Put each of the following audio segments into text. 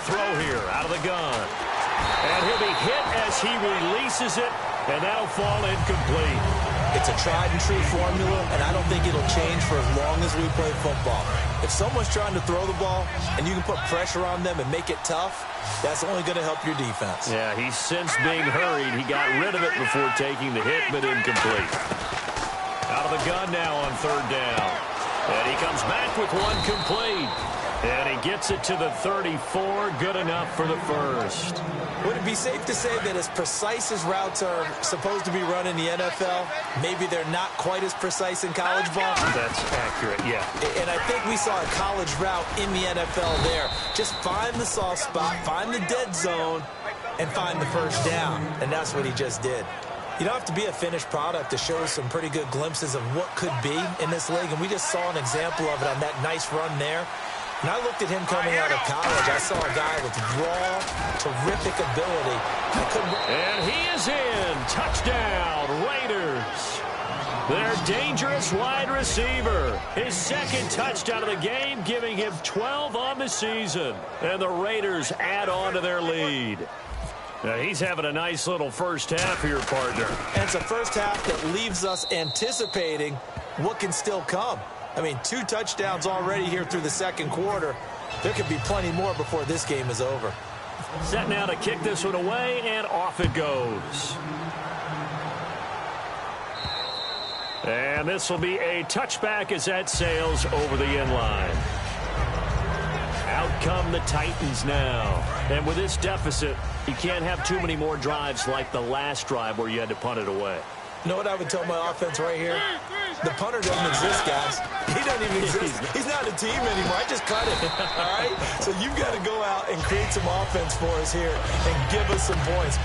throw here out of the gun. And he'll be hit as he releases it, and that'll fall incomplete. It's a tried-and-true formula, and I don't think it'll change for as long as we play football. If someone's trying to throw the ball and you can put pressure on them and make it tough, that's only going to help your defense. Yeah, he's since being hurried. He got rid of it before taking the hit, but incomplete. Out of the gun now on third down. And he comes back with one complete. And he gets it to the 34. Good enough for the first. Would it be safe to say that as precise as routes are supposed to be run in the NFL, maybe they're not quite as precise in college ball? That's accurate, yeah. And I think we saw a college route in the NFL there. Just find the soft spot, find the dead zone, and find the first down. And that's what he just did. You don't have to be a finished product to show some pretty good glimpses of what could be in this league. And we just saw an example of it on that nice run there. When I looked at him coming out of college, I saw a guy with raw, terrific ability. And he is in. Touchdown, Raiders. Their dangerous wide receiver. His second touchdown of the game, giving him 12 on the season. And the Raiders add on to their lead. Now he's having a nice little first half here, partner. And it's a first half that leaves us anticipating what can still come. I mean, 2 touchdowns already here through the second quarter. There could be plenty more before this game is over. Set now to kick this one away, and off it goes. And this will be a touchback as that sails over the end line. Out come the Titans now. And with this deficit, you can't have too many more drives like the last drive where you had to punt it away. You know what I would tell my offense right here? The punter doesn't exist, guys. He doesn't even exist. He's not a team anymore. I just cut it, all right? So you've got to go out and create some offense for us here and give us some points.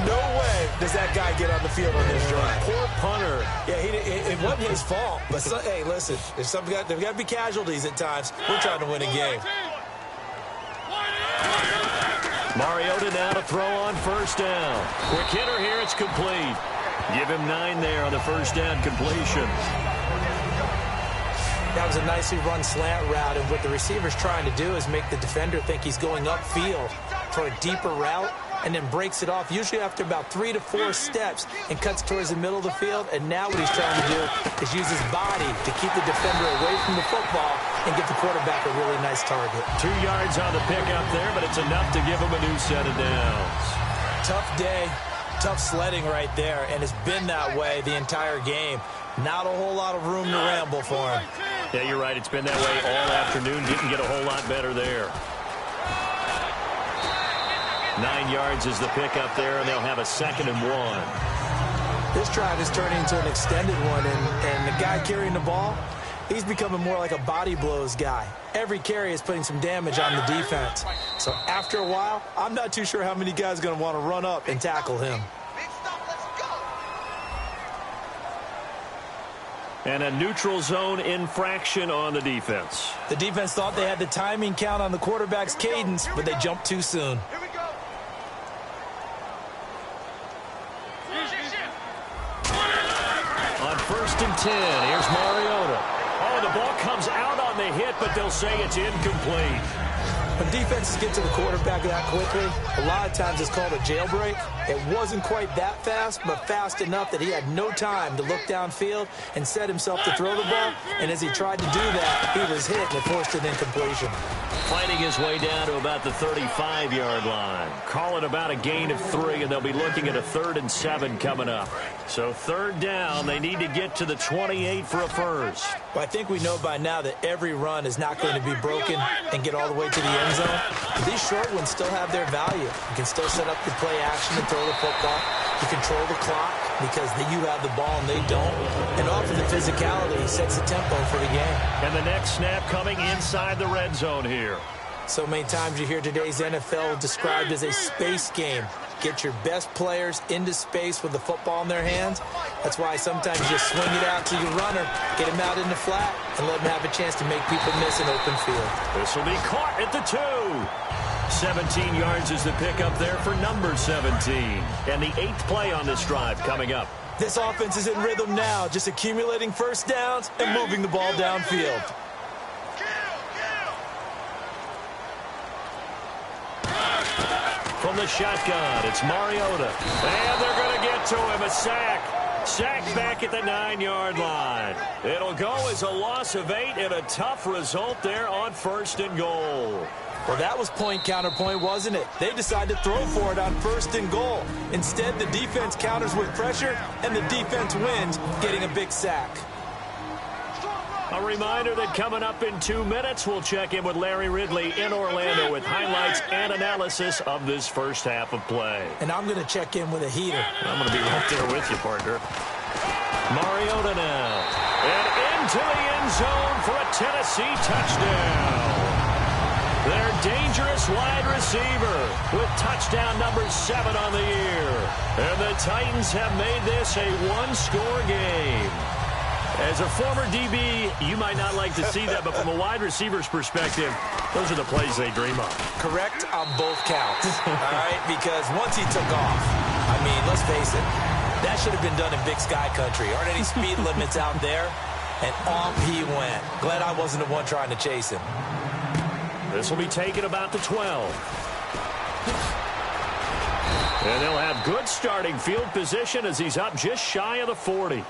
No way does that guy get on the field on this drive. Poor punter. Yeah, it wasn't his fault. But, hey, listen, there's got to be casualties at times. We're trying to win a game. Mariota now to throw on first down. Quick hitter here, it's complete. Give him 9 there on the first down completion. That was a nicely run slant route, and what the receiver's trying to do is make the defender think he's going upfield for a deeper route, and then breaks it off, usually after about 3 to 4 steps, and cuts towards the middle of the field. And now what he's trying to do is use his body to keep the defender away from the football and get the quarterback a really nice target. 2 yards on the pickup there, but it's enough to give him a new set of downs. Tough day. Tough sledding right there, and it's been that way the entire game. Not a whole lot of room to ramble for him. Yeah, you're right. It's been that way all afternoon. Didn't get a whole lot better there. 9 yards is the pickup there, and they'll have a 2nd and 1. This drive is turning into an extended one, and the guy carrying the ball, he's becoming more like a body blows guy. Every carry is putting some damage on the defense. So after a while, I'm not too sure how many guys are going to want to run up and tackle him. And a neutral zone infraction on the defense. The defense thought they had the timing count on the quarterback's cadence, but they jumped too soon. On 1st and 10, here's Mariota. Oh, the ball comes out on the hit, but they'll say it's incomplete. When defenses get to the quarterback that quickly, a lot of times it's called a jailbreak. It wasn't quite that fast, but fast enough that he had no time to look downfield and set himself to throw the ball. And as he tried to do that, he was hit and it forced an incompletion. Fighting his way down to about the 35-yard line. Call it about a gain of 3, and they'll be looking at a 3rd and 7 coming up. So 3rd down, they need to get to the 28 for a first. Well, I think we know by now that every run is not going to be broken and get all the way to the end zone. But these short ones still have their value. You can still set up the play action and throw the football. You control the clock because you have the ball and they don't. And off of the physicality, he sets the tempo for the game. And the next snap coming inside the red zone here. So many times you hear today's NFL described as a space game. Get your best players into space with the football in their hands. That's why sometimes you just swing it out to your runner, get him out in the flat, and let him have a chance to make people miss an open field. This will be caught at the 2. 17 yards is the pickup there for number 17. And the 8th play on this drive coming up. This offense is in rhythm now, just accumulating first downs and moving the ball downfield. the shotgun. It's Mariota. And they're going to get to him. A sack. Sacked back at the 9-yard line. It'll go as a loss of 8 and a tough result there on 1st and goal. Well, that was point counterpoint, wasn't it? They decided to throw for it on 1st and goal. Instead, the defense counters with pressure, and the defense wins, getting a big sack. A reminder that coming up in 2 minutes, we'll check in with Larry Ridley in Orlando with highlights and analysis of this first half of play. And I'm going to check in with a heater. I'm going to be right there with you, partner. Mariota now. And into the end zone for a Tennessee touchdown. Their dangerous wide receiver with touchdown number 7 on the year. And the Titans have made this a one-score game. As a former DB, you might not like to see that, but from a wide receiver's perspective, those are the plays they dream of. Correct on both counts, all right? Because once he took off, I mean, let's face it, that should have been done in Big Sky Country. Aren't any speed limits out there? And off he went. Glad I wasn't the one trying to chase him. This will be taken about the 12. And they'll have good starting field position as he's up just shy of the 40.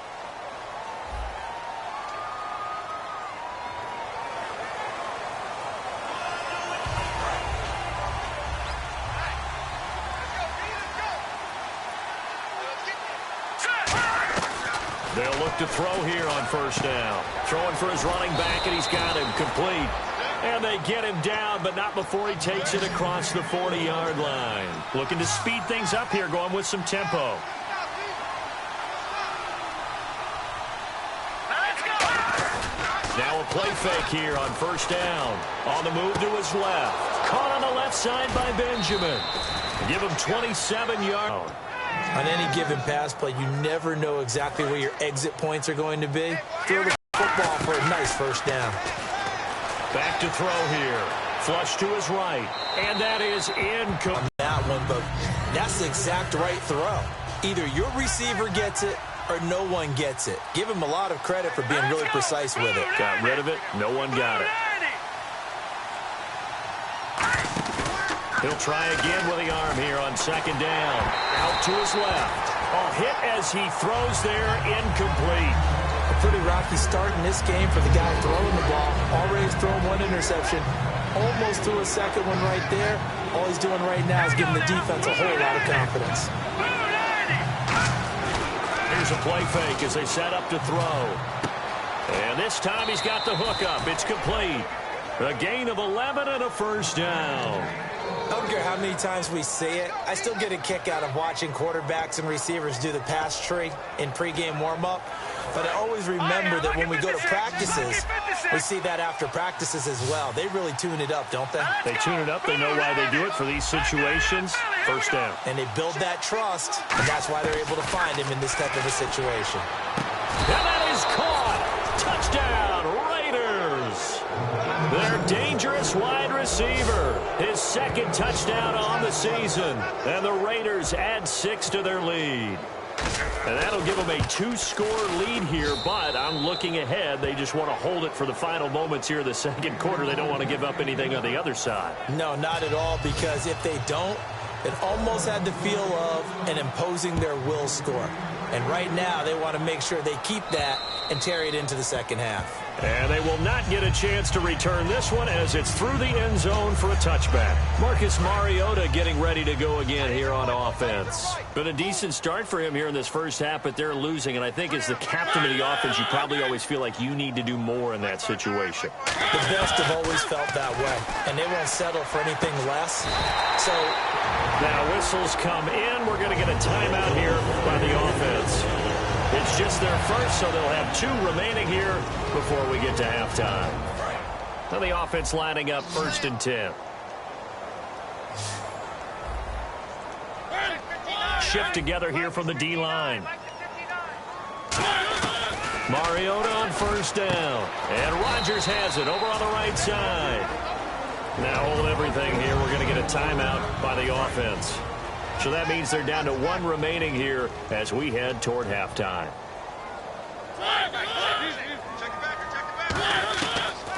They'll look to throw here on 1st down. Throwing for his running back, and he's got him complete. And they get him down, but not before he takes it across the 40-yard line. Looking to speed things up here, going with some tempo. Now a play fake here on 1st down. On the move to his left. Caught on the left side by Benjamin. Give him 27 yards. On any given pass play, you never know exactly where your exit points are going to be. Throw the football for a nice 1st down. Back to throw here. Flush to his right. And that is incomplete. On that one, but that's the exact right throw. Either your receiver gets it or no one gets it. Give him a lot of credit for being really precise with it. Got rid of it. No one got it. He'll try again with the arm here on 2nd down. Out to his left. A hit as he throws there, incomplete. A pretty rocky start in this game for the guy throwing the ball. Already thrown 1 interception. Almost threw a 2nd one right there. All he's doing right now is giving the defense a whole lot of confidence. Here's a play fake as they set up to throw. And this time he's got the hook up. It's complete. A gain of 11 and a 1st down. I don't care how many times we say it. I still get a kick out of watching quarterbacks and receivers do the pass tree in pregame warm-up. But I always remember that when we go to practices, we see that after practices as well. They really tune it up, don't they? They tune it up. They know why they do it for these situations. 1st down. And they build that trust, and that's why they're able to find him in this type of a situation. And that is caught. Touchdown, Raiders. Their dangerous wide receiver. His 2nd touchdown on the season. And the Raiders add 6 to their lead. And that'll give them a 2-score lead here, but I'm looking ahead. They just want to hold it for the final moments here in the 2nd quarter. They don't want to give up anything on the other side. No, not at all, because if they don't, it almost had the feel of an imposing their will score. And right now, they want to make sure they keep that and carry it into the 2nd half. And they will not get a chance to return this one as it's through the end zone for a touchback. Marcus Mariota getting ready to go again here on offense. Been a decent start for him here in this first half, but they're losing. And I think as the captain of the offense, you probably always feel like you need to do more in that situation. The best have always felt that way, and they won't settle for anything less. So now whistles come in. We're going to get a timeout here by the offense. It's just their first, so they'll have 2 remaining here before we get to halftime. Now the offense lining up 1st and 10. Shift together here from the D-line. Mariota on 1st down. And Rodgers has it over on the right side. Now hold everything here. We're going to get a timeout by the offense. So that means they're down to 1 remaining here as we head toward halftime.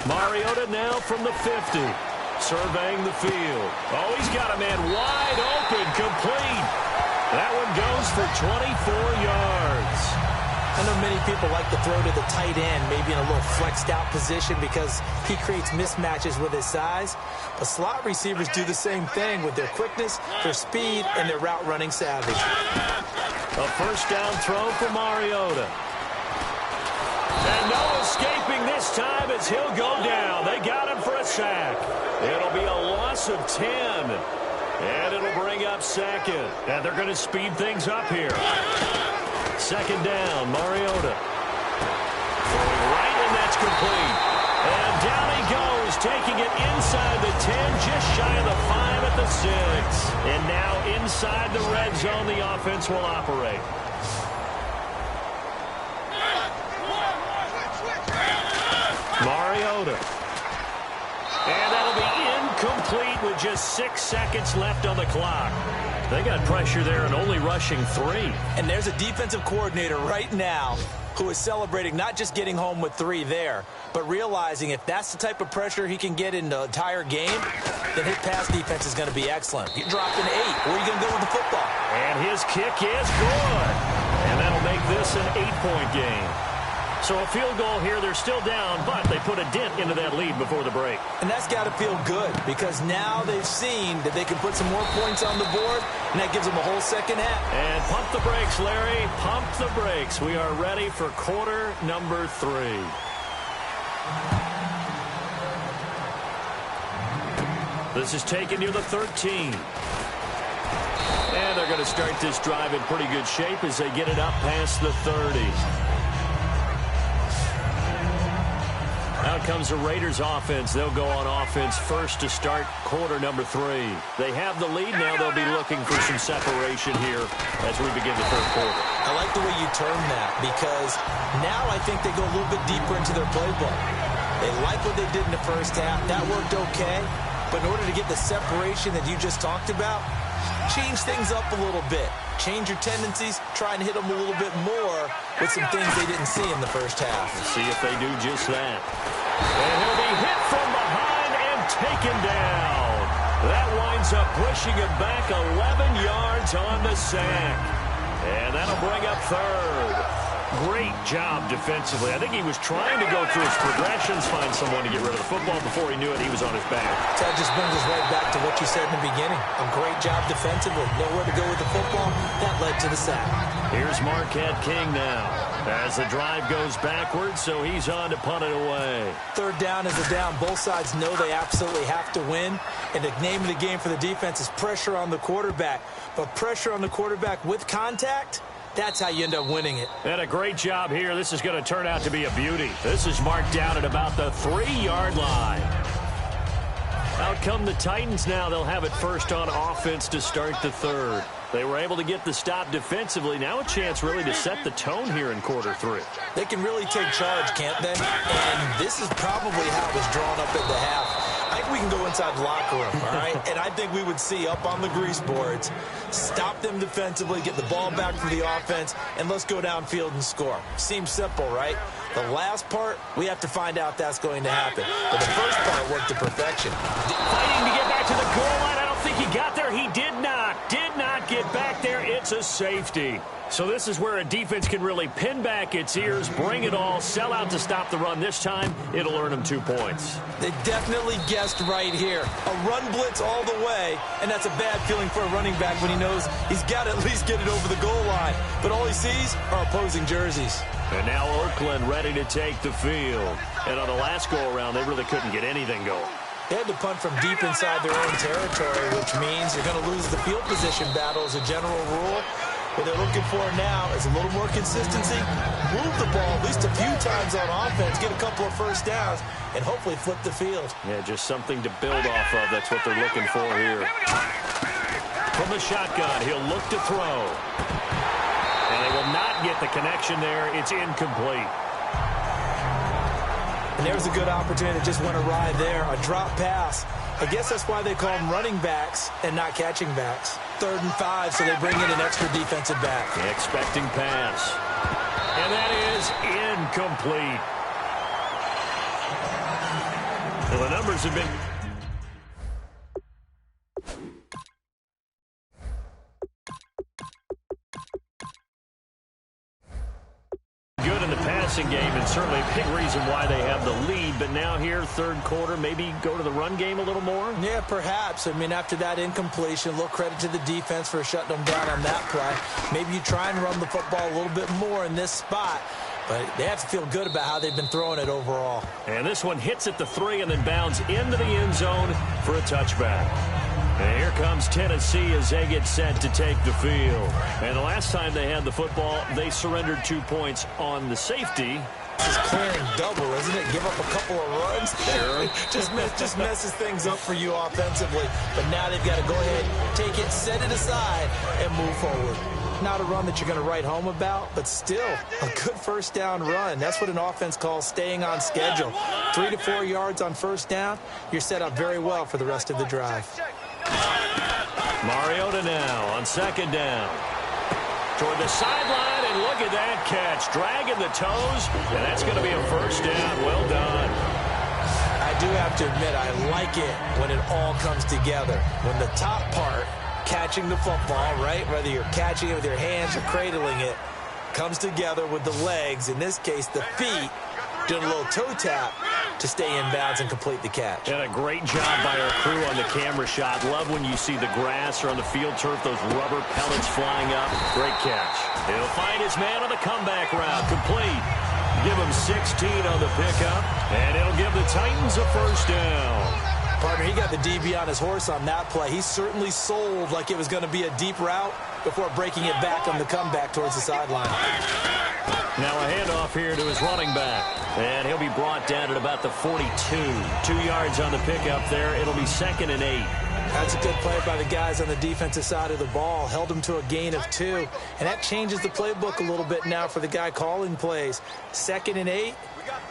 Mariota now from the 50. surveying the field. Oh, he's got a man wide open, complete. That one goes for 24 yards. I know many people like to throw to the tight end, maybe in a little flexed out position because he creates mismatches with his size. But slot receivers do the same thing with their quickness, their speed, and their route running savvy. A first down throw for Mariota. And no escaping this time as he'll go down. They got him for a sack. It'll be a loss of 10. And it'll bring up second. And they're going to speed things up here. Second down, Mariota. Throwing right, and that's complete. And down he goes, taking it inside the 10, just shy of the 5 at the 6. And now inside the red zone, the offense will operate. Mariota. And that'll be incomplete with just 6 seconds left on the clock. They got pressure there and only rushing 3. And there's a defensive coordinator right now who is celebrating not just getting home with 3 there, but realizing if that's the type of pressure he can get in the entire game, then his pass defense is going to be excellent. You dropped an 8. Where are you going to go with the football? And his kick is good. And that'll make this an 8-point game. So a field goal here, they're still down, but they put a dent into that lead before the break. And that's got to feel good because now they've seen that they can put some more points on the board, and that gives them a whole second half. And pump the brakes, Larry. Pump the brakes. We are ready for quarter number 3. This is taken near the 13. And they're going to start this drive in pretty good shape as they get it up past the 30. Out comes the Raiders offense. They'll go on offense first to start quarter number 3. They have the lead now. They'll be looking for some separation here as we begin the third quarter. I like the way you term that because now I think they go a little bit deeper into their playbook. They like what they did in the first half. That worked okay. But in order to get the separation that you just talked about, change things up a little bit. Change your tendencies, try and hit them a little bit more with some things they didn't see in the first half. Let's see if they do just that. And he'll be hit from behind and taken down. That winds up pushing him back 11 yards on the sack. And that'll bring up third. Great job defensively. I think he was trying to go through his progressions, find someone to get rid of the football. Before he knew it, he was on his back. That just brings us right back to what you said in the beginning. A great job defensively. Nowhere to go with the football. That led to the sack. Here's Marquette King now as the drive goes backwards, so he's on to punt it away. Third down is a down. Both sides know they absolutely have to win. And the name of the game for the defense is pressure on the quarterback. But pressure on the quarterback with contact, that's how you end up winning it. And a great job here. This is going to turn out to be a beauty. This is marked down at about the 3-yard line. Out come the Titans now. They'll have it first on offense to start the third. They were able to get the stop defensively. Now a chance really to set the tone here in quarter 3. They can really take charge, can't they? And this is probably how it was drawn up at the half. I think we can go inside the locker room, all right? And I think we would see up on the grease boards, stop them defensively, get the ball back for the offense, and let's go downfield and score. Seems simple, right? The last part, we have to find out that's going to happen. But the first part worked to perfection. Fighting to get back to the goal line. I don't think he got there. He did not get back there. It's a safety. So this is where a defense can really pin back its ears, bring it all, sell out to stop the run. This time, it'll earn them 2 points. They definitely guessed right here. A run blitz all the way, and that's a bad feeling for a running back when he knows he's got to at least get it over the goal line. But all he sees are opposing jerseys. And now Oakland ready to take the field. And on the last go-around, they really couldn't get anything going. They had to punt from deep inside their own territory, which means you're going to lose the field position battle as a general rule. What they're looking for now is a little more consistency, move the ball at least a few times on offense, get a couple of first downs, and hopefully flip the field. Yeah, just something to build off of. That's what they're looking for here. From the shotgun, he'll look to throw. And they will not get the connection there. It's incomplete. And there's a good opportunity that just went awry there. A drop pass. I guess that's why they call them running backs and not catching backs. 3rd and 5, so they bring in an extra defensive back. Expecting pass. And that is incomplete. Well, the numbers have been... passing game, and certainly a big reason why they have the lead. But now here, third quarter, maybe go to the run game a little more? Yeah, perhaps. I mean, after that incompletion, a little credit to the defense for shutting them down on that play. Maybe you try and run the football a little bit more in this spot. But they have to feel good about how they've been throwing it overall. And this one hits at the 3 and then bounds into the end zone for a touchback. And here comes Tennessee as they get set to take the field. And the last time they had the football, they surrendered 2 points on the safety. This is clearing double, isn't it? Give up a couple of runs. just messes things up for you offensively. But now they've got to go ahead, take it, set it aside, and move forward. Not a run that you're going to write home about, but still a good first down run. That's what an offense calls staying on schedule. 3 to 4 yards on first down, you're set up very well for the rest of the drive. Mariota now on second down. Toward the sideline, and look at that catch. Dragging the toes, and that's going to be a first down. Well done. I do have to admit, I like it when it all comes together. When the top part, catching the football, right? Whether you're catching it with your hands or cradling it, comes together with the legs, in this case the feet, doing a little toe tap to stay in bounds and complete the catch. And a great job by our crew on the camera shot. Love when you see the grass or on the field turf, those rubber pellets flying up. Great catch. He'll find his man on the comeback route. Complete. Give him 16 on the pickup, and it'll give the Titans a first down. Partner, he got the DB on his horse on that play. He certainly sold like it was going to be a deep route before breaking it back on the comeback towards the sideline. Now a handoff here to his running back. And he'll be brought down at about the 42. 2 yards on the pickup there. It'll be 2nd and 8. That's a good play by the guys on the defensive side of the ball. Held him to a gain of 2. And that changes the playbook a little bit now for the guy calling plays. 2nd and 8.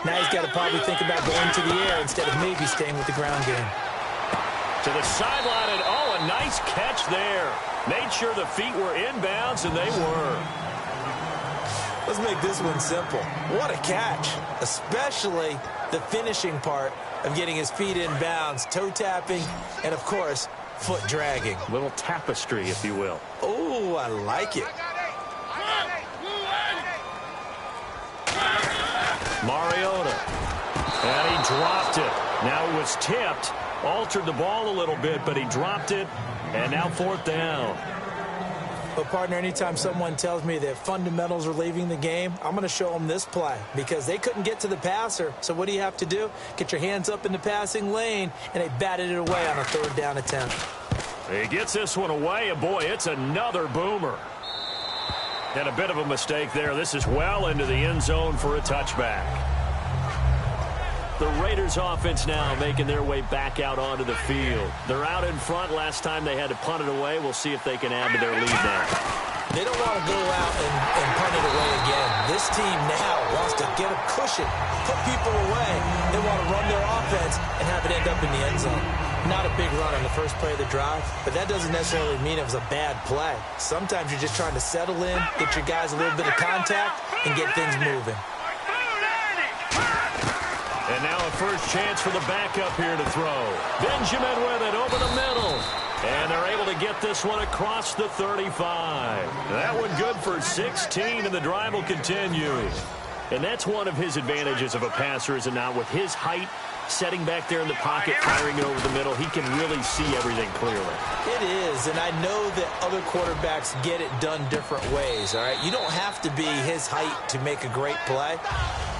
Now he's got to probably think about going to the air instead of maybe staying with the ground game. To the sideline, and oh, a nice catch there. Made sure the feet were inbounds, and they were. Let's make this one simple. What a catch, especially the finishing part of getting his feet in bounds, toe tapping, and, of course, foot dragging. Little tapestry, if you will. Oh, I like it. Mariota. And he dropped it. Now it was tipped. Altered the ball a little bit, but he dropped it. And now 4th down. But, partner, anytime someone tells me that fundamentals are leaving the game, I'm going to show them this play because they couldn't get to the passer. So what do you have to do? Get your hands up in the passing lane, and they batted it away on a 3rd down attempt. He gets this one away, and, boy, it's another boomer. And a bit of a mistake there. This is well into the end zone for a touchback. The Raiders offense now making their way back out onto the field. They're out in front. Last time they had to punt it away. We'll see if they can add to their lead now. They don't want to go out and punt it away again. This team now wants to get a cushion, put people away. They want to run their offense and have it end up in the end zone. Not a big run on the first play of the drive, but that doesn't necessarily mean it was a bad play. Sometimes you're just trying to settle in, get your guys a little bit of contact, and get things moving. And now a first chance for the backup here to throw. Benjamin with it over the middle. And they're able to get this one across the 35. That one good for 16, and the drive will continue. And that's one of his advantages of a passer, is it not? With his height, setting back there in the pocket, firing it over the middle, he can really see everything clearly. It is, and I know that other quarterbacks get it done different ways, all right? You don't have to be his height to make a great play,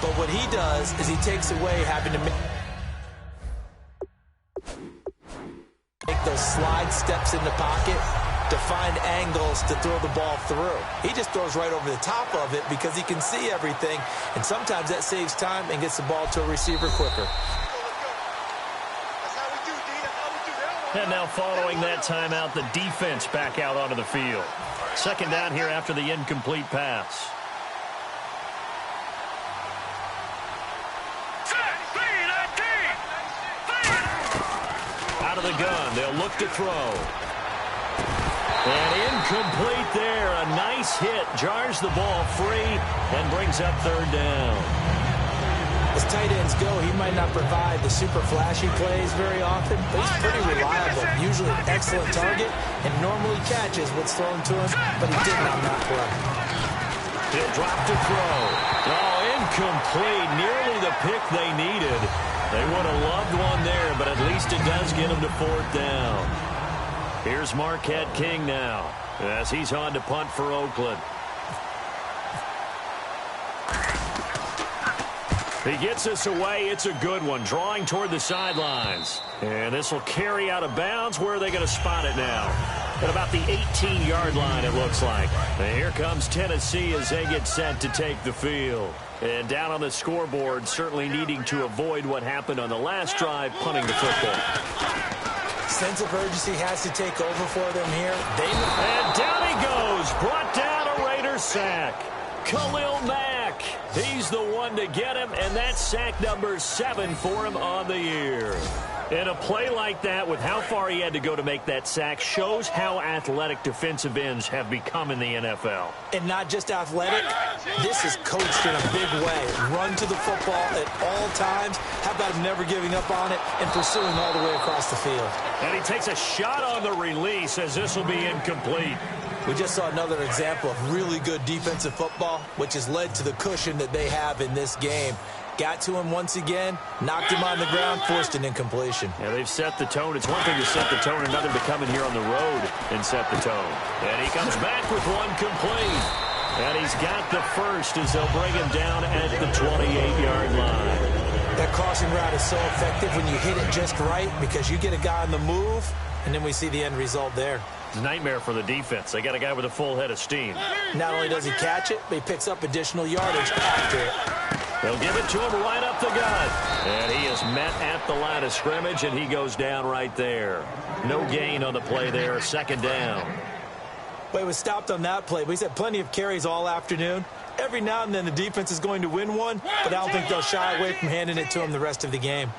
but what he does is he takes away having to make those slide steps in the pocket to find angles to throw the ball through. He just throws right over the top of it because he can see everything, and sometimes that saves time and gets the ball to a receiver quicker. And now following that timeout, the defense back out onto the field. 2nd down here after the incomplete pass. Out of the gun, they'll look to throw. And incomplete there. A nice hit. Jars the ball free and brings up 3rd down. As tight ends go, he might not provide the super flashy plays very often, but he's pretty reliable. Usually an excellent target and normally catches what's thrown to him, but he didn't on that play. He'll drop to throw. Oh, Incomplete. Nearly the pick they needed. They would have loved one there, but at least it does get them to 4th down. Here's Marquette King now as he's on to punt for Oakland. He gets this away. It's a good one, drawing toward the sidelines. And this will carry out of bounds. Where are they going to spot it now? At about the 18-yard line, it looks like. And here comes Tennessee as they get set to take the field. And down on the scoreboard, certainly needing to avoid what happened on the last drive, punting the football. Sense of urgency has to take over for them here. And down he goes. Brought down a Raiders sack. Khalil Mack. He's the one to get him, and that's sack number 7 for him on the year. And a play like that, with how far he had to go to make that sack, shows how athletic defensive ends have become in the NFL. And not just athletic, this is coached in a big way. Run to the football at all times. How about him never giving up on it and pursuing all the way across the field? And he takes a shot on the release as this will be incomplete. We just saw another example of really good defensive football, which has led to the cushion that they have in this game. Got to him once again, knocked him on the ground, forced an incompletion. Yeah, they've set the tone. It's one thing to set the tone, another to come in here on the road and set the tone. And he comes back with one complete. And he's got the first as they'll bring him down at the 28-yard line. That crossing route is so effective when you hit it just right because you get a guy on the move, and then we see the end result there. It's a nightmare for the defense. They got a guy with a full head of steam. Not only does he catch it, but he picks up additional yardage after it. They'll give it to him right up the gut. And he is met at the line of scrimmage, and he goes down right there. No gain on the play there, 2nd down. Well, he was stopped on that play, but he's had plenty of carries all afternoon. Every now and then the defense is going to win one, but I don't think they'll shy away from handing it to him the rest of the game.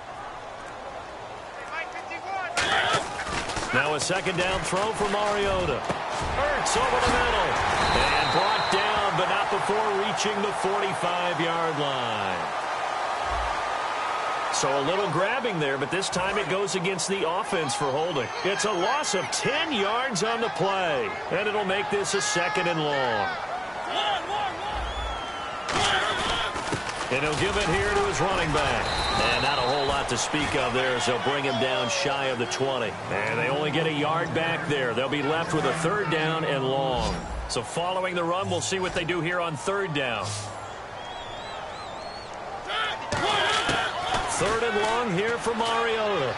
Now a 2nd down throw for Mariota. Hurts over the middle. And brought down, but not before reaching the 45-yard line. So a little grabbing there, but this time it goes against the offense for holding. It's a loss of 10 yards on the play. And it'll make this a 2nd and long. And he'll give it here to his running back. And not a whole lot to speak of there as they'll bring him down shy of the 20. And they only get a yard back there. They'll be left with a 3rd down and long. So following the run, we'll see what they do here on 3rd down. 3rd and long here for Mariota.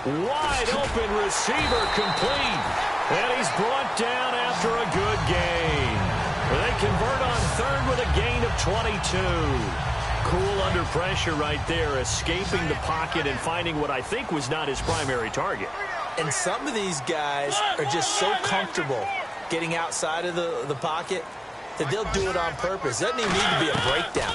Wide open receiver complete. And he's brought down after a good gain. They convert on 3rd with a gain of 22. Cool under pressure right there, escaping the pocket and finding what I think was not his primary target. And some of these guys are just so comfortable getting outside of the pocket that they'll do it on purpose. It doesn't even need to be a breakdown.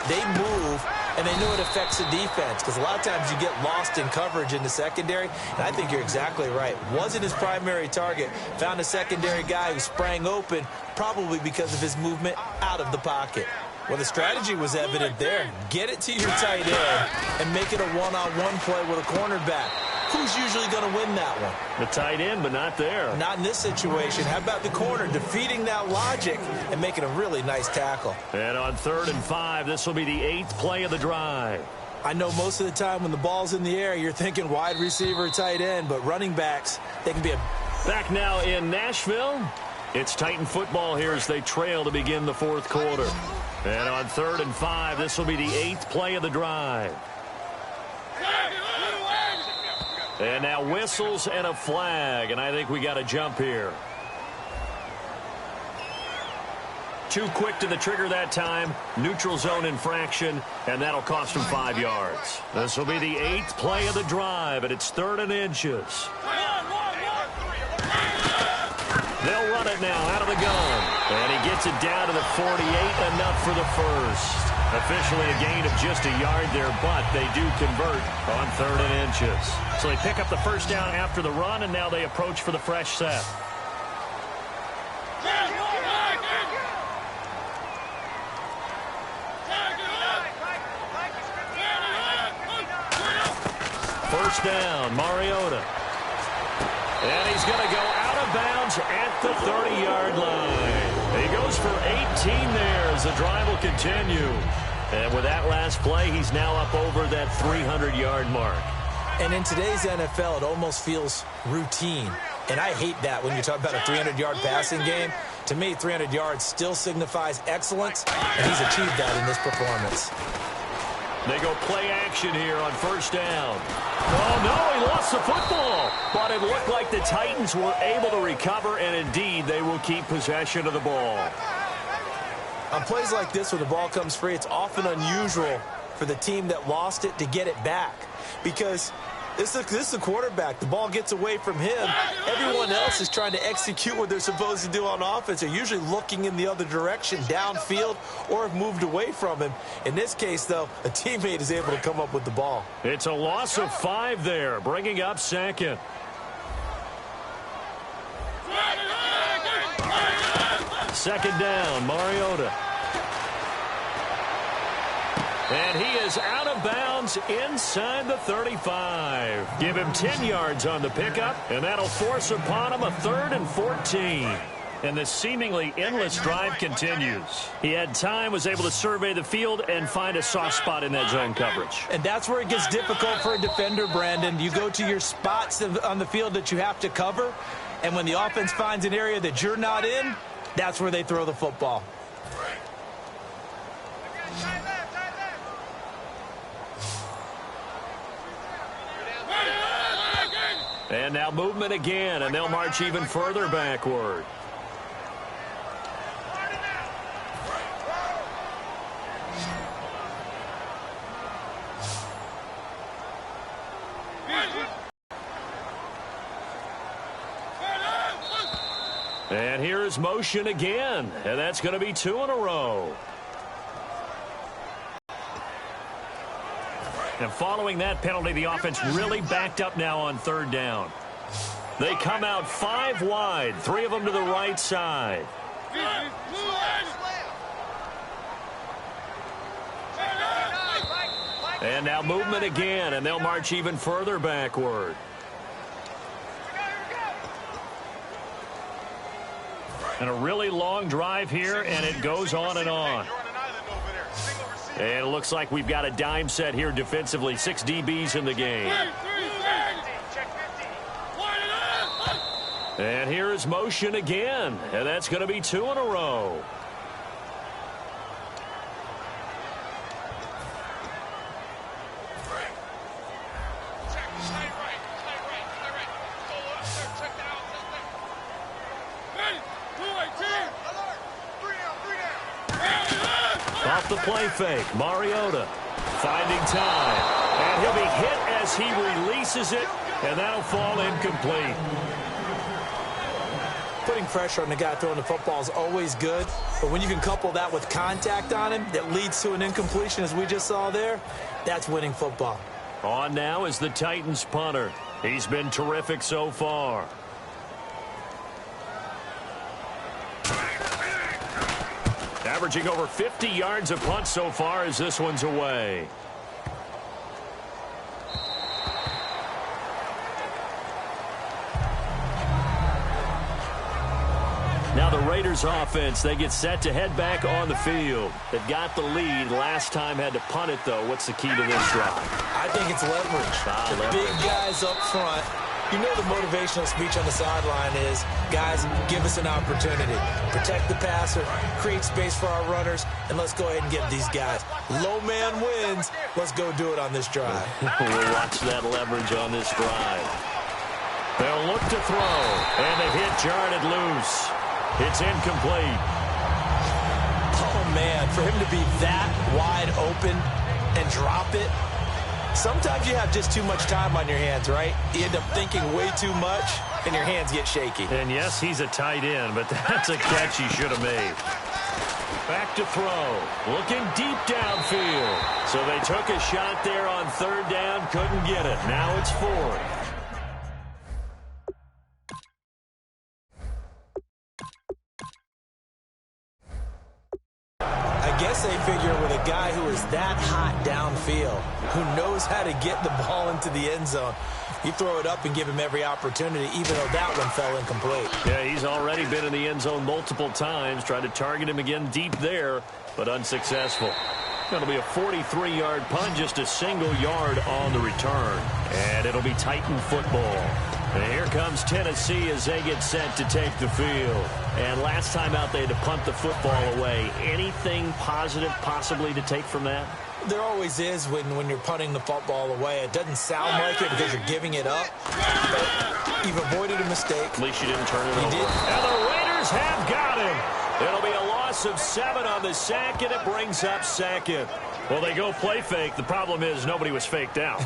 They move, and they know it affects the defense because a lot of times you get lost in coverage in the secondary, and I think you're exactly right. Wasn't his primary target. Found a secondary guy who sprang open, probably because of his movement out of the pocket. Well, the strategy was evident there. Get it to your tight end and make it a one-on-one play with a cornerback. Who's usually going to win that one? The tight end, but not there. Not in this situation. How about the corner defeating that logic and making a really nice tackle? And on 3rd and 5, this will be the 8th play of the drive. I know most of the time when the ball's in the air, you're thinking wide receiver, tight end, but running backs, they can be a... Back now in Nashville, it's Titan football here as they trail to begin the 4th quarter. And on 3rd and 5, this will be the 8th play of the drive. And now whistles and a flag, and I think we got a jump here. Too quick to the trigger that time. Neutral zone infraction, and that'll cost him 5 yards. This will be the 8th play of the drive, and it's 3rd and inches. They'll run it now out of the gun. And he gets it down to the 48, enough for the first. Officially a gain of just a yard there, but they do convert on 3rd and inches. So they pick up the 1st down after the run, and now they approach for the fresh set. First down, Mariota. And he's going to go out of bounds at the 30-yard line. He goes for 18 there as the drive will continue. And with that last play, he's now up over that 300-yard mark. And in today's NFL, it almost feels routine. And I hate that when you talk about a 300-yard passing game. To me, 300 yards still signifies excellence, and he's achieved that in this performance. They go play action here on first down. Oh, no, he lost the football. But it looked like the Titans were able to recover, and indeed, they will keep possession of the ball. On plays like this, when the ball comes free, it's often unusual for the team that lost it to get it back. Because this is the quarterback. The ball gets away from him. Everyone else is trying to execute what they're supposed to do on offense. They're usually looking in the other direction, downfield, or have moved away from him. In this case, though, a teammate is able to come up with the ball. It's a loss of 5 there, bringing up second. Second down, Mariota. And he is out of bounds inside the 35. Give him 10 yards on the pickup, and that'll force upon him a 3rd and 14. And the seemingly endless drive continues. He had time, was able to survey the field and find a soft spot in that zone coverage. And that's where it gets difficult for a defender, Brandon. You go to your spots on the field that you have to cover, and when the offense finds an area that you're not in, that's where they throw the football. And now movement again, and they'll march even further backward. And here is motion again, and that's going to be 2 in a row. And following that penalty, the offense really backed up now on 3rd down. They come out 5 wide, 3 of them to the right side. And now movement again, and they'll march even further backward. And a really long drive here, and it goes on and on. And it looks like we've got a dime set here defensively. 6 DBs in the game. And here is motion again. And that's going to be 2 in a row. Off the play fake, Mariota finding time. And he'll be hit as he releases it, and that'll fall incomplete. Putting pressure on the guy throwing the football is always good, but when you can couple that with contact on him that leads to an incompletion, as we just saw there, that's winning football. On now is the Titans punter. He's been terrific so far. Averaging over 50 yards a punt so far as this one's away. Now the Raiders offense, they get set to head back on the field. They've got the lead. Last time had to punt it, though. What's the key to this drive? I think it's leverage. The big guys up front. You know the motivational speech on the sideline is, guys, give us an opportunity. Protect the passer, create space for our runners, and let's go ahead and get these guys. Low man wins. Let's go do it on this drive. We'll watch that leverage on this drive. They'll look to throw, and they hit Jarnett loose. It's incomplete. Oh, man, for him to be that wide open and drop it, sometimes you have just too much time on your hands, right? You end up thinking way too much, and your hands get shaky. And, yes, he's a tight end, but that's a catch he should have made. Back to throw. Looking deep downfield. So they took a shot there on 3rd down, couldn't get it. Now it's 4th. guess they figure with a guy who is that hot downfield, who knows how to get the ball into the end zone, you throw it up and give him every opportunity, even though that one fell incomplete. Yeah, he's already been in the end zone multiple times, tried to target him again deep there, but unsuccessful. That'll be a 43-yard punt, just a single yard on the return. And it'll be Titan football. And here comes Tennessee as they get set to take the field. And last time out, they had to punt the football away. Anything positive possibly to take from that? There always is when you're punting the football away. It doesn't sound like it because you're giving it up. But you've avoided a mistake. At least you didn't turn it over. Did. And the Raiders have got him. It'll be a loss of 7 on the sack, and it brings up second. Well, they go play fake. The problem is nobody was faked out.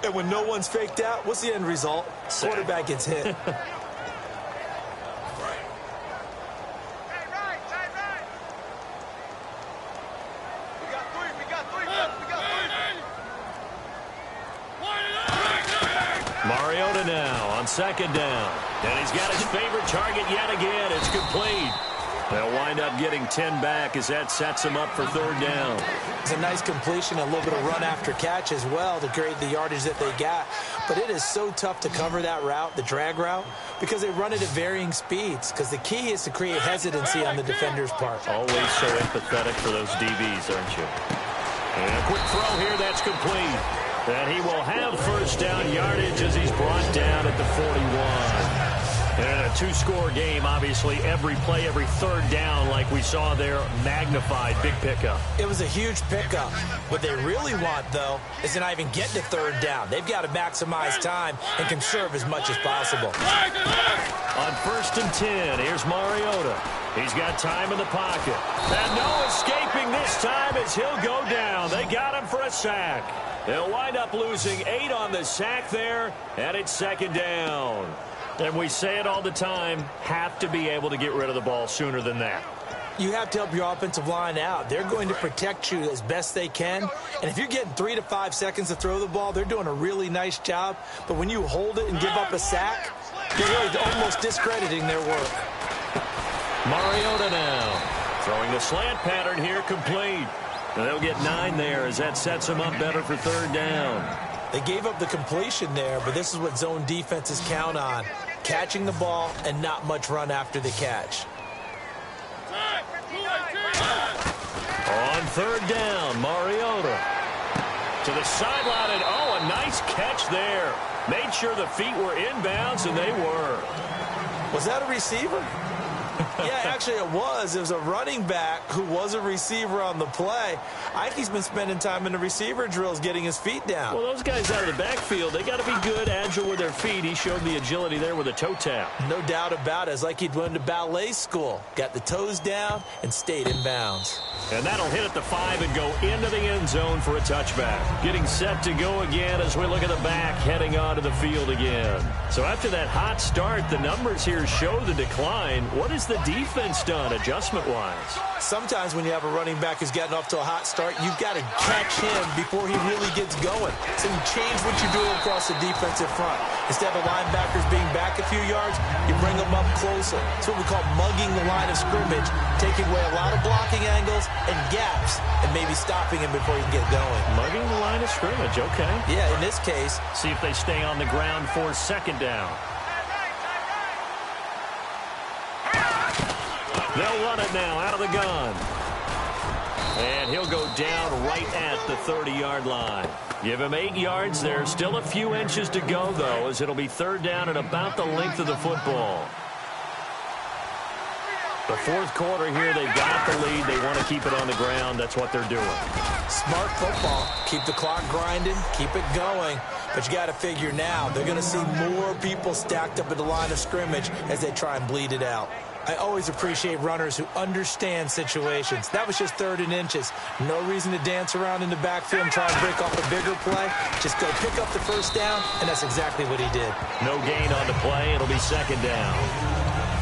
And when no one's faked out, what's the end result? Sack. Quarterback gets hit. Mariota now on second down. And he's got his favorite target yet again. It's complete. They'll wind up getting 10 back as that sets him up for third down. It's a nice completion, a little bit of run after catch as well to create the yardage that they got. But it is so tough to cover that route, the drag route, because they run it at varying speeds. Because the key is to create hesitancy on the defender's part. Always so empathetic for those DBs, aren't you? And a quick throw here, that's complete. And he will have first down yardage as he's brought down at the 41. And a two-score game, obviously, every play, every third down, like we saw there, magnified, big pickup. It was a huge pickup. What they really want, though, is to not even get to third down. They've got to maximize time and conserve as much as possible. On 1st and 10, here's Mariota. He's got time in the pocket. And no escaping this time as he'll go down. They got him for a sack. They'll wind up losing 8 on the sack there, and it's second down. And we say it all the time, have to be able to get rid of the ball sooner than that. You have to help your offensive line out. They're going to protect you as best they can. And if you're getting 3 to 5 seconds to throw the ball, they're doing a really nice job. But when you hold it and give up a sack, you're really almost discrediting their work. Mariota now throwing the slant pattern here, complete. And they'll get 9 there as that sets them up better for third down. They gave up the completion there, but this is what zone defenses count on. Catching the ball and not much run after the catch. On third down, Mariota to the sideline, and oh, a nice catch there. Made sure the feet were inbounds, and they were. Was that a receiver? Yeah, actually it was. It was a running back who was a receiver on the play. Ike's been spending time in the receiver drills getting his feet down. Well, those guys out of the backfield, they got to be good, agile with their feet. He showed the agility there with a toe tap. No doubt about it. It's like he'd went to ballet school. Got the toes down and stayed in bounds. And that'll hit at the 5 and go into the end zone for a touchback. Getting set to go again as we look at the back, heading onto the field again. So after that hot start, the numbers here show the decline. What has the defense done adjustment-wise? Sometimes when you have a running back who's gotten off to a hot start, you've got to catch him before he really gets going. So you change what you do across the defensive front. Instead of linebackers being back a few yards, you bring them up closer. It's what we call mugging the line of scrimmage, taking away a lot of blocking angles and gaps and maybe stopping him before he can get going. Mugging the line of scrimmage, okay. Yeah, in this case. See if they stay on the ground for second down. They'll run it now out of the gun. And he'll go down right at the 30-yard line. Give him 8 yards. There's still a few inches to go, though, as it'll be third down at about the length of the football. The fourth quarter here, they've got the lead. They want to keep it on the ground. That's what they're doing. Smart football. Keep the clock grinding. Keep it going. But you got to figure now, they're going to see more people stacked up at the line of scrimmage as they try and bleed it out. I always appreciate runners who understand situations. That was just 3rd and inches. No reason to dance around in the backfield and try and break off a bigger play. Just go pick up the first down, and that's exactly what he did. No gain on the play. It'll be second down.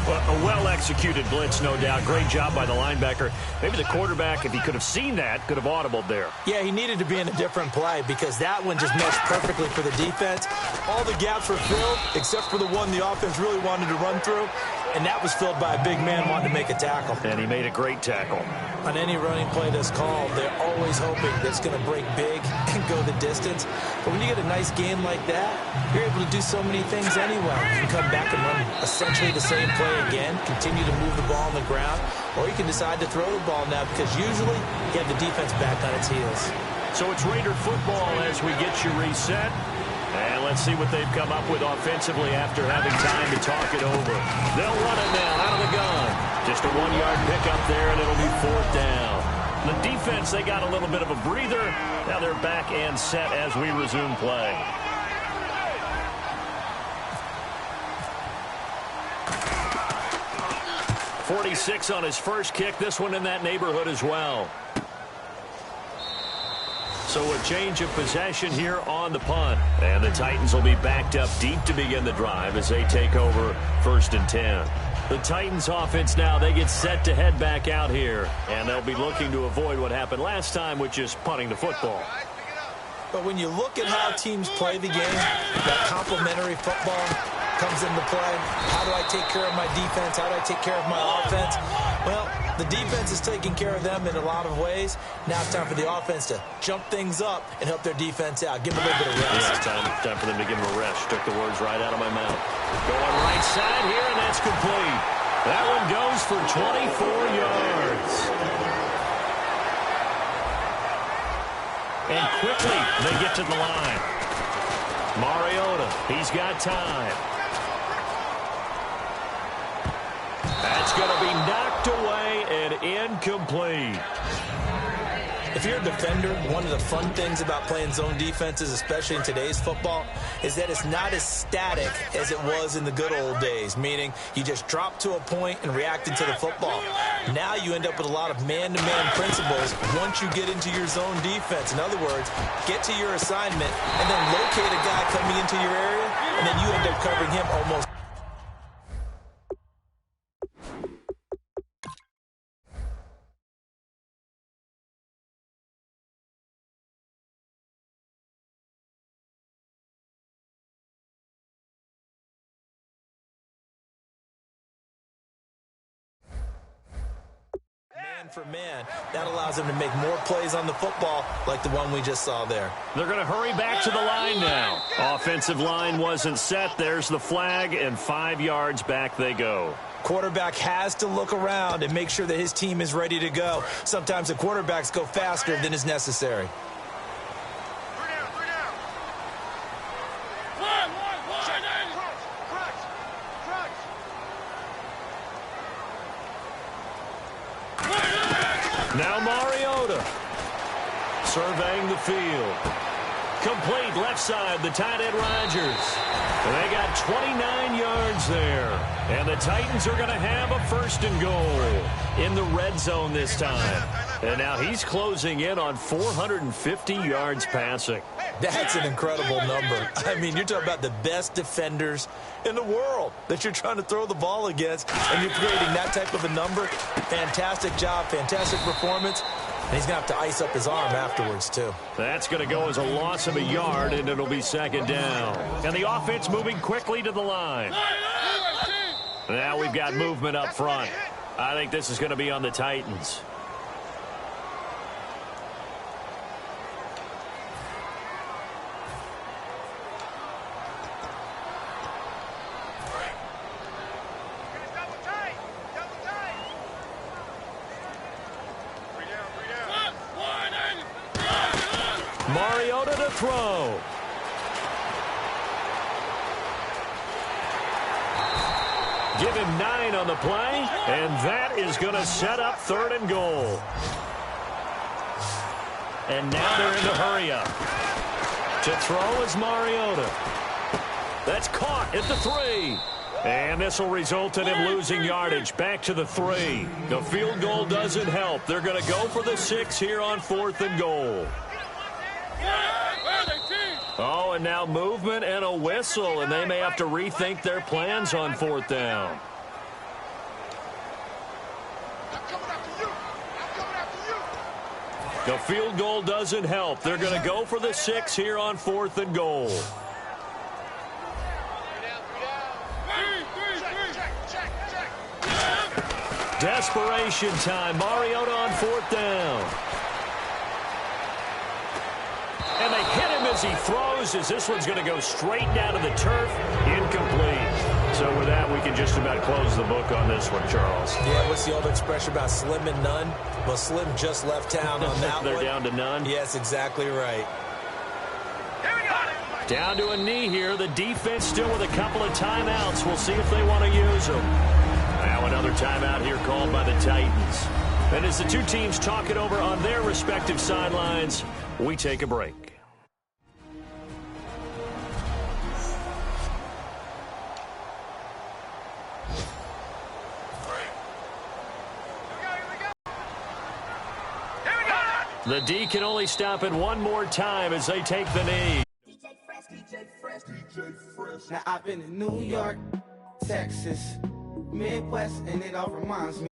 Well, a well-executed blitz, no doubt. Great job by the linebacker. Maybe the quarterback, if he could have seen that, could have audibled there. Yeah, he needed to be in a different play because that one just meshed perfectly for the defense. All the gaps were filled except for the one the offense really wanted to run through, and that was filled by a big man wanting to make a tackle. And he made a great tackle. On any running play that's called, they're always hoping that it's going to break big and go the distance. But when you get a nice game like that, you're able to do so many things anyway. You can come back and run essentially the same play again, continue to move the ball on the ground, or you can decide to throw the ball now because usually you have the defense back on its heels. So it's Raider football as we get you reset. And let's see what they've come up with offensively after having time to talk it over. They'll run it now out of the gun. Just a 1-yard pickup there, and it'll be 4th down. The defense, they got a little bit of a breather. Now they're back and set as we resume play. .46 on his first kick. This one in that neighborhood as well. So a change of possession here on the punt. And the Titans will be backed up deep to begin the drive as they take over 1st and 10. The Titans offense now, they get set to head back out here. And they'll be looking to avoid what happened last time, which is punting the football. But when you look at how teams play the game, that complementary football comes into play. How do I take care of my defense? How do I take care of my offense? Well, the defense is taking care of them in a lot of ways. Now it's time for the offense to jump things up and help their defense out. Give them a little bit of rest. Yeah, time for them to give them a rest. Took the words right out of my mouth. Going right side here, and that's complete. That one goes for 24 yards. And quickly, they get to the line. Mariota, he's got time. That's going to be knocked away and incomplete. If you're a defender, one of the fun things about playing zone defenses, especially in today's football, is that it's not as static as it was in the good old days, meaning you just drop to a point and react into the football. Now you end up with a lot of man-to-man principles once you get into your zone defense. In other words, get to your assignment and then locate a guy coming into your area, and then you end up covering him almost. Man for man, that allows them to make more plays on the football like the one we just saw there. They're going to hurry back to the line now. Offensive line wasn't set. There's the flag, and 5 yards back they go. Quarterback has to look around and make sure that his team is ready to go. Sometimes the quarterbacks go faster than is necessary. Now Mariota surveying the field. Complete left side, the tight end Rodgers. They got 29 yards there. And the Titans are going to have a 1st and goal in the red zone this time. And now he's closing in on 450 yards passing. That's an incredible number. I mean, you're talking about the best defenders in the world that you're trying to throw the ball against, and you're creating that type of a number. Fantastic job, fantastic performance. And he's going to have to ice up his arm afterwards, too. That's going to go as a loss of a yard, and it'll be 2nd down. And the offense moving quickly to the line. Now we've got movement up front. I think this is going to be on the Titans. Mariota to throw. Give him 9 on the play, and that is going to set up 3rd and goal. And now they're in the hurry up. To throw is Mariota. That's caught at the 3. And this will result in him losing yardage back to the 3. The field goal doesn't help. They're going to go for the 6 here on 4th and goal. Oh, and now movement and a whistle, and they may have to rethink their plans on 4th down. The field goal doesn't help. They're going to go for the 6 here on 4th and goal. Desperation time. Mariota on 4th down. And they hit him as he throws, as this one's going to go straight down to the turf. Incomplete. So with that, we can just about close the book on this one, Charles. Yeah, what's the old expression about slim and none? Well, Slim just left town on that They're one. down to none? Yes, exactly right. Down to a knee here. The defense still with a couple of timeouts. We'll see if they want to use them. Now another timeout here called by the Titans. And as the two teams talk it over on their respective sidelines, we take a break. The D can only stop it one more time as they take the knee. Now I've been in New York, Texas, Midwest, and it all reminds me.